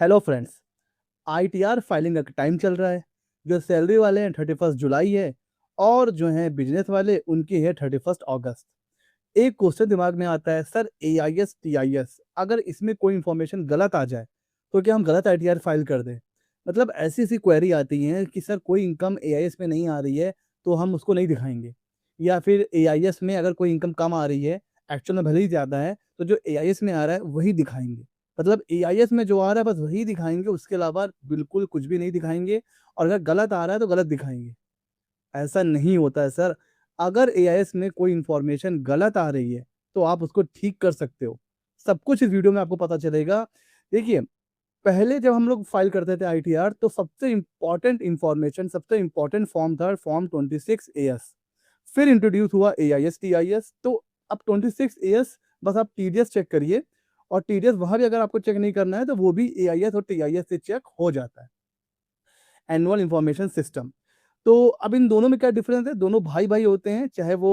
Hello friends, ITR filing का time चल रहा है। जो सैलरी वाले हैं 31 जुलाई है और जो हैं बिजनेस वाले उनकी है 31 अगस्त। एक क्वेश्चन दिमाग में आता है, सर एआईएस टीआईएस अगर इसमें कोई इन्फॉर्मेशन गलत आ जाए तो क्या हम गलत आईटीआर फाइल कर दें? मतलब ऐसी ऐसी क्वेरी आती हैं कि सर कोई इनकम एआईएस में नहीं आ रही है तो हम उसको नहीं दिखाएंगे, या फिर एआईएस में अगर कोई इनकम कम आ रही है, एक्चुअल में भले ही ज़्यादा है, तो जो एआईएस में आ रहा है वही दिखाएंगे। मतलब एआईएस में जो आ रहा है बस वही दिखाएंगे, उसके अलावा बिल्कुल कुछ भी नहीं दिखाएंगे। और अगर गलत आ रहा है तो गलत दिखाएंगे। ऐसा नहीं होता है सर। अगर एआईएस में कोई इन्फॉर्मेशन गलत आ रही है तो आप उसको ठीक कर सकते हो। सब कुछ इस वीडियो में आपको पता चलेगा। देखिए, पहले जब हम लोग फाइल करते थे आईटीआर तो सबसे इम्पोर्टेंट इन्फॉर्मेशन, सबसे इम्पोर्टेंट फॉर्म था फॉर्म 26 एएस। फिर इंट्रोड्यूस हुआ एआईएस टीआईएस। तो अब 26 एएस बस आप टीडीएस चेक करिए, और टीडीएस वहां भी अगर आपको चेक नहीं करना है तो वो भी एआईएस और टीआईएस से चेक हो जाता है, एनुअल इंफॉर्मेशन सिस्टम। तो अब इन दोनों में क्या डिफरेंस है? दोनों भाई भाई होते हैं, चाहे वो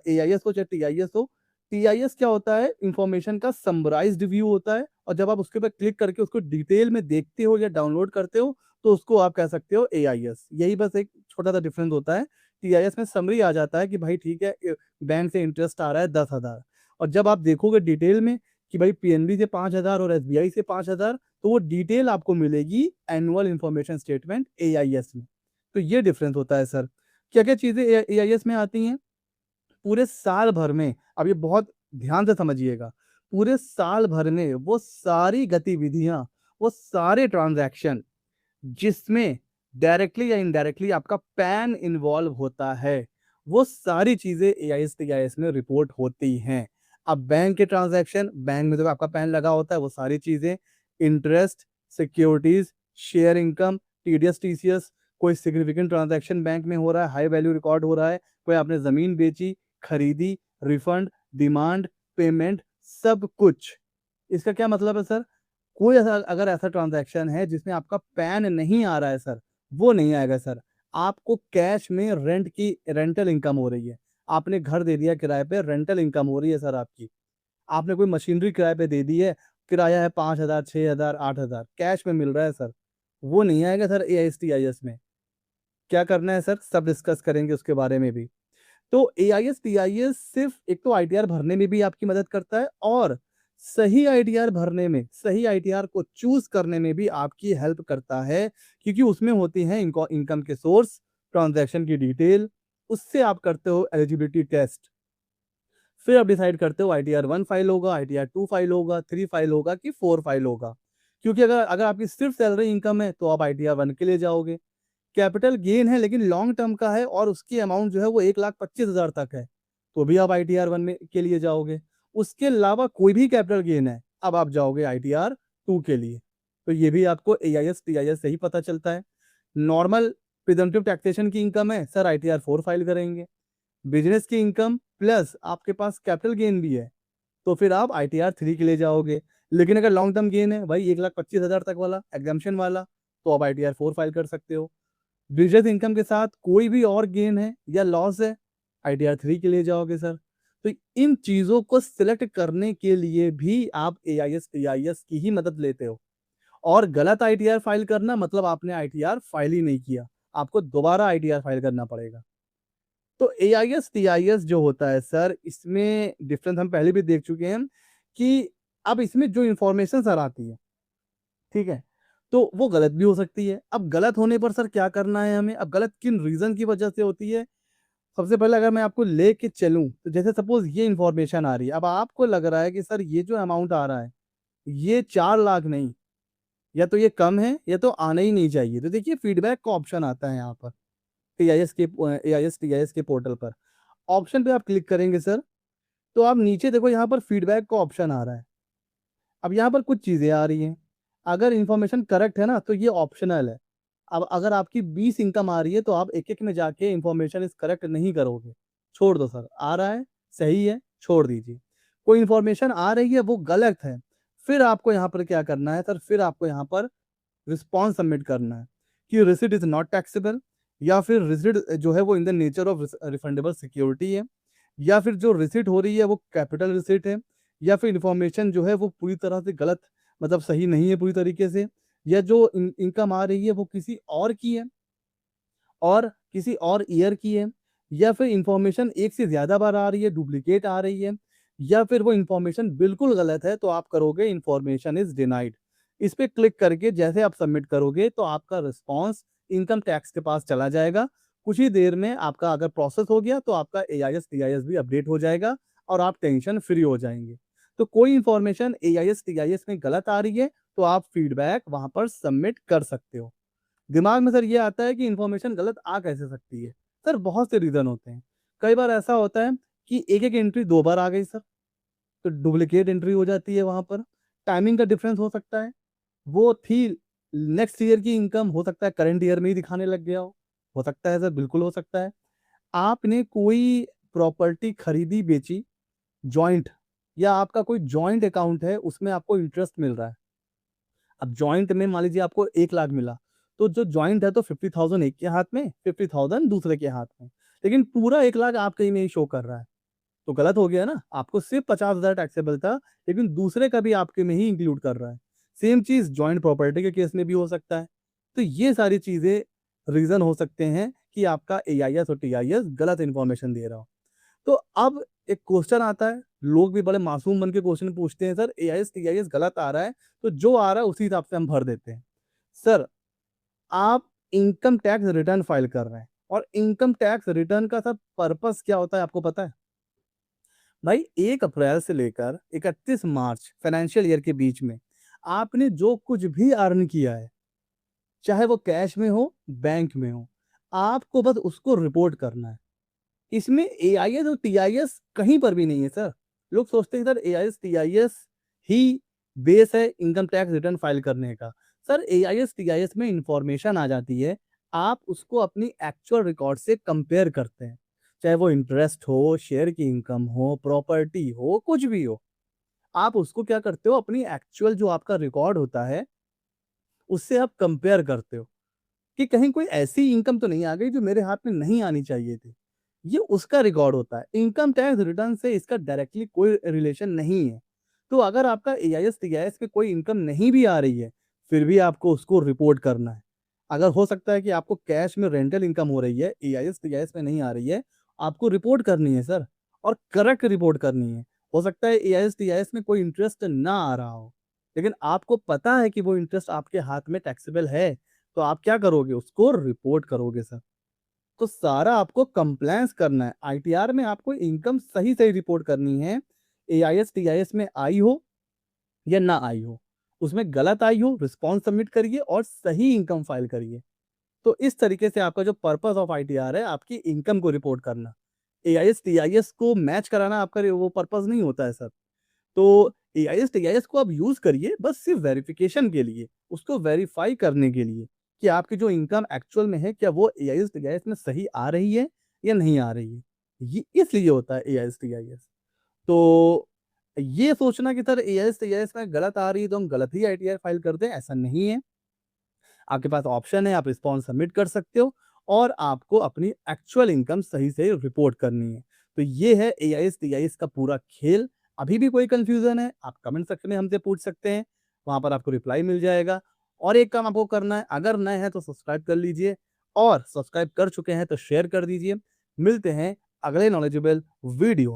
एआईएस हो चाहे टीआईएस हो। टीआईएस क्या होता है? इंफॉर्मेशन का समराइज्ड व्यू होता है, और जब आप उसके ऊपर क्लिक करके उसको डिटेल में देखते हो या डाउनलोड करते हो तो उसको आप कह सकते हो एआईएस। यही बस एक छोटा सा डिफरेंस होता है। टीआईएस में समरी आ जाता है कि भाई ठीक है, बैंक से इंटरेस्ट आ रहा है 10,000, और जब आप देखोगे डिटेल में कि भाई पीएनबी से 5,000 और एसबीआई से 5,000, तो वो डिटेल आपको मिलेगी एनुअल इंफॉर्मेशन स्टेटमेंट एआईएस में। तो ये डिफरेंस होता है सर। क्या-क्या चीज़ें एआईएस में आती हैं? पूरे साल भर में, अब ये बहुत ध्यान से समझिएगा, पूरे साल भर में वो सारी गतिविधियाँ, वो सारे ट्रांज़ैक्शन जिसमें डायरेक्टली या इनडायरेक्टली आपका पैन इन्वॉल्व होता है, वो सारी चीज़ें एआईएस टीआईएस में रिपोर्ट होती हैं। अब बैंक के ट्रांज़ैक्शन, बैंक में तो आपका पैन लगा होता है, वो सारी चीज़ें, interest, securities, share income, TDS, TCS, कोई सिग्निफिकेंट ट्रांज़ैक्शन बैंक में हो रहा है, हाई वैल्यू रिकॉर्ड हो रहा है, कोई आपने ज़मीन बेची, खरीदी, रिफंड, डिमांड, पेमेंट, सब कुछ। इसका क्या मतलब है सर? कोई ऐसा अगर ऐसा ट्रांज़ैक्शन है जिसमें आपका पैन नहीं आ रहा है सर, वो नहीं आएगा सर। आपको कैश में रेंट की रेंटल इनकम हो रही है। आपने घर दे दिया किराए पे, रेंटल इनकम हो रही है सर आपकी। आपने कोई मशीनरी किराए पे दे दी है, किराया है 5,000, 6,000, 8,000, कैश में मिल रहा है सर। वो नहीं आएगा सर एआईएस टीआईएस में। क्या करना है सर? सब डिस्कस करेंगे उसके बारे में भी। तो एआईएस टीआईएस सिर्फ एक तो आईटीआर भरने में भी आपकी मदद करता है, और सही आईटीआर भरने में, सही आईटीआर को चूज़ करने में भी आपकी हेल्प करता है, क्योंकि उसमें होती हैं इनकम के सोर्स, ट्रांज़ैक्शन की डिटेल, उससे आप करते हो एलिजिबिलिटी टेस्ट। फिर आप डिसाइड करते हो आईटीआर 1 फाइल होगा, आईटीआर 2 फाइल होगा, 3 फाइल होगा कि 4 फाइल होगा। क्योंकि अगर अगर आपकी सिर्फ सैलरी इनकम है तो आप आईटीआर 1 के लिए जाओगे। कैपिटल गेन है लेकिन लॉन्ग टर्म का है और उसकी अमाउंट जो है वो 1,25,000 तक है, तो भी आप आईटीआर 1 में के लिए जाओगे। उसके अलावा कोई भी कैपिटल गेन है, अब आप जाओगे आईटीआर 2 के लिए। तो ये भी आपको एआईएस टीआईएस से ही पता चलता है। नॉर्मल प्रिजम्पटिव टैक्सेशन की इनकम है सर, आईटीआर 4 फाइल करेंगे। बिजनेस की इनकम प्लस आपके पास कैपिटल गेन भी है, तो फिर आप आईटीआर 3 के लिए जाओगे। लेकिन अगर लॉन्ग टर्म गेन है भाई 1,25,000 तक वाला एग्जम्पशन वाला, तो आप आईटीआर 4 फाइल कर सकते हो। बिजनेस इनकम के साथ कोई भी और गेन है या लॉस है, आईटीआर 3 के लिए जाओगे सर। तो इन चीज़ों को सिलेक्ट करने के लिए भी आप एआईएस टीआईएस की ही मदद लेते हो, और गलत आईटीआर फाइल करना मतलब आपने आईटीआर फाइल ही नहीं किया, आपको दोबारा आईटीआर फाइल करना पड़ेगा। तो एआईएस टीआईएस जो होता है सर, इसमें डिफरेंस हम पहले भी देख चुके हैं कि अब इसमें जो इन्फॉर्मेशन सर आती है, ठीक है? तो वो गलत भी हो सकती है। अब गलत होने पर सर क्या करना है हमें? अब गलत किन रीज़न की वजह से होती है? सबसे पहले अगर मैं आपको लेके चलूँ, तो जैसे सपोज़ ये इन्फॉर्मेशन आ रही है, अब आपको लग रहा है कि सर ये जो अमाउंट आ रहा है, ये 4 लाख नहीं, या तो ये कम है या तो आना ही नहीं चाहिए। तो देखिए फीडबैक का ऑप्शन आता है यहाँ पर, एआईएस टीआईएस के पोर्टल पर। ऑप्शन पे आप क्लिक करेंगे सर, तो आप नीचे देखो यहाँ पर फीडबैक का ऑप्शन आ रहा है। अब यहाँ पर कुछ चीज़ें आ रही हैं। अगर इन्फॉर्मेशन करेक्ट है ना तो ये ऑप्शनल है। अब अगर आपकी 20 इनकम आ रही है तो आप एक-एक में जाके इन्फॉर्मेशन इज़ करेक्ट नहीं करोगे। छोड़ दो सर, आ रहा है, सही है, छोड़ दीजिए। कोई इन्फॉर्मेशन आ रही है वो गलत है, फिर आपको यहाँ पर क्या करना है सर, फिर आपको यहाँ पर रिस्पॉन्स सबमिट करना है कि रिसीट इज़ नॉट टैक्सेबल, या फिर रिसीट जो है वो in the nature of refundable security है, या फिर जो रिसीट हो रही है वो कैपिटल रिसीट है, या फिर इन्फॉर्मेशन जो है वो पूरी तरह से गलत, मतलब सही नहीं है पूरी तरीके से, या जो इनकम आ रही है वो किसी और की है और किसी और ईयर की है, या फिर इन्फॉर्मेशन एक से ज़्यादा बार आ रही है, डुप्लीकेट आ रही है, या फिर वो इन्फॉर्मेशन बिल्कुल गलत है, तो आप करोगे इन्फॉर्मेशन इज़ डिनाइड। इस पे क्लिक करके जैसे आप सबमिट करोगे तो आपका रिस्पॉन्स इनकम टैक्स के पास चला जाएगा। कुछ ही देर में आपका अगर प्रोसेस हो गया तो आपका एआईएस, टीआईएस भी अपडेट हो जाएगा और आप टेंशन फ्री हो जाएँगे। तो कोई इन्फॉर्मेशन एआईएस, टीआईएस में गलत आ रही है तो आप फीडबैक वहाँ पर सबमिट कर सकते हो। दिमाग में सर ये आता है कि इन्फॉर्मेशन गलत आ कैसे सकती है? सर बहुत से रीज़न होते हैं। कई बार ऐसा होता है कि एक-एक एंट्री 2 बार आ गई सर, तो डुप्लीकेट एंट्री हो जाती है वहाँ पर। टाइमिंग का डिफरेंस हो सकता है। वो थी नेक्स्ट ईयर की इनकम, हो सकता है करंट ईयर में ही दिखाने लग गया हो। हो सकता है सर, बिल्कुल हो सकता है। आपने कोई प्रॉपर्टी खरीदी-बेची जॉइंट, या आपका कोई जॉइंट अकाउंट है उसमें आपको इंटरेस्ट मिल रहा है। अब जॉइंट में मान लीजिए आपको 1 लाख मिला, तो जो जॉइंट है तो 50,000 एक के हाथ में, 50,000 दूसरे के हाथ में। लेकिन पूरा 1 लाख आपके में ही शो कर रहा है, तो गलत हो गया ना? आपको सिर्फ़ 50,000 टैक्सेबल था, लेकिन दूसरे का भी आपके में ही इंक्लूड कर रहा है। सेम चीज़ जॉइंट प्रॉपर्टी के केस में भी हो सकता है। तो ये सारी चीज़ें रीज़न हो सकते हैं कि आपका एआईएस और टीआईएस गलत इन्फॉर्मेशन दे रहा हो। तो अब एक क्वेश्चन आता है, लोग भी बड़े मासूम बन के क्वेश्चन पूछते हैं, सर एआईएस, टीआईएस गलत आ रहा है, तो जो आ रहा है उसी हिसाब से हम भर देते हैं। सर, आप इनकम टैक्स रिटर्न फाइल कर रहे हैं और इनकम टैक्स रिटर्न का सर पर्पस क्या होता है आपको पता है? भाई 1 अप्रैल से लेकर 31 मार्च फाइनेंशियल ईयर के बीच में आपने जो कुछ भी अर्न किया है, चाहे वो कैश में हो, बैंक में हो, आपको बस उसको रिपोर्ट करना है। इसमें एआईएस और टीआईएस कहीं पर भी नहीं है सर। लोग सोचते हैं सर एआईएस, टीआईएस ही बेस है इनकम टैक्स रिटर्न फाइल करने का। सर एआईएस, टीआईएस में इन्फॉर्मेशन आ जाती है, आप उसको अपनी एक्चुअल रिकॉर्ड से कंपेयर करते हैं। चाहे वो इंटरेस्ट हो, शेयर की इनकम हो, प्रॉपर्टी हो, कुछ भी हो। आप उसको क्या करते हो, अपनी एक्चुअल जो आपका रिकॉर्ड होता है, उससे आप कंपेयर करते हो। कि कहीं कोई ऐसी इनकम तो नहीं आ गई जो मेरे हाथ में नहीं आनी चाहिए थी। ये उसका रिकॉर्ड होता है। इनकम टैक्स रिटर्न से इसका डायरेक्टली कोई रिलेशन नहीं है। तो अगर आपका एआईएस, टीआईएस पे कोई इनकम नहीं भी आ रही है, फिर भी आपको उसको रिपोर्ट करना है। अगर हो सकता है कि आपको कैश में रेंटल इनकम हो रही है, एआईएस, टीआईएस में नहीं आ रही है, आपको रिपोर्ट करनी है सर, और करेक्ट रिपोर्ट करनी है। हो सकता है एआईएस, टीआईएस में कोई इंटरेस्ट ना आ रहा हो, लेकिन आपको पता है कि वो इंटरेस्ट आपके हाथ में टैक्सेबल है, तो आप क्या करोगे? उसको रिपोर्ट करोगे सर। तो सारा आपको कंप्लायंस करना है। आईटीआर में आपको इनकम सही-सही रिपोर्ट करनी है। एआईएस, टीआईएस में आई हो या ना आई हो। उसमें गलत आई हो, रिस्पॉन्स सबमिट करिए और सही इनकम फाइल करिए। तो इस तरीके से आपका जो पर्पस ऑफ आईटीआर है, आपकी इनकम को रिपोर्ट करना। एआईएस, टीआईएस को मैच कराना आपका वो पर्पस नहीं होता है सर। तो एआईएस, टीआईएस को आप यूज़ करिए बस सिर्फ़ वेरिफ़िकेशन के लिए, उसको वेरीफ़ाई करने के लिए कि आपकी जो इनकम एक्चुअल में है, क्या वो एआईएस, टीआईएस में सही आ रही है या नहीं आ रही है। ये इसलिए होता है एआईएस, टीआईएस। तो ये सोचना कि सर एआईएस, टीआईएस में गलत आ रही है तो हम गलत ही आईटीआर फ़ाइल कर दें, ऐसा नहीं है। आपके पास ऑप्शन है, आप रिस्पॉन्स सबमिट कर सकते हो और आपको अपनी एक्चुअल इनकम सही से रिपोर्ट करनी है। तो ये है एआईएस, टीआईएस का पूरा खेल। अभी भी कोई कन्फ्यूज़न है, आप कमेंट सेक्शन में हमसे पूछ सकते हैं, वहाँ पर आपको रिप्लाई मिल जाएगा। और एक काम आपको करना है, अगर नए हैं तो सब्सक्राइब कर लीजिए और सब्सक्राइब कर चुके हैं तो शेयर कर दीजिए। मिलते हैं अगले नॉलेजेबल वीडियो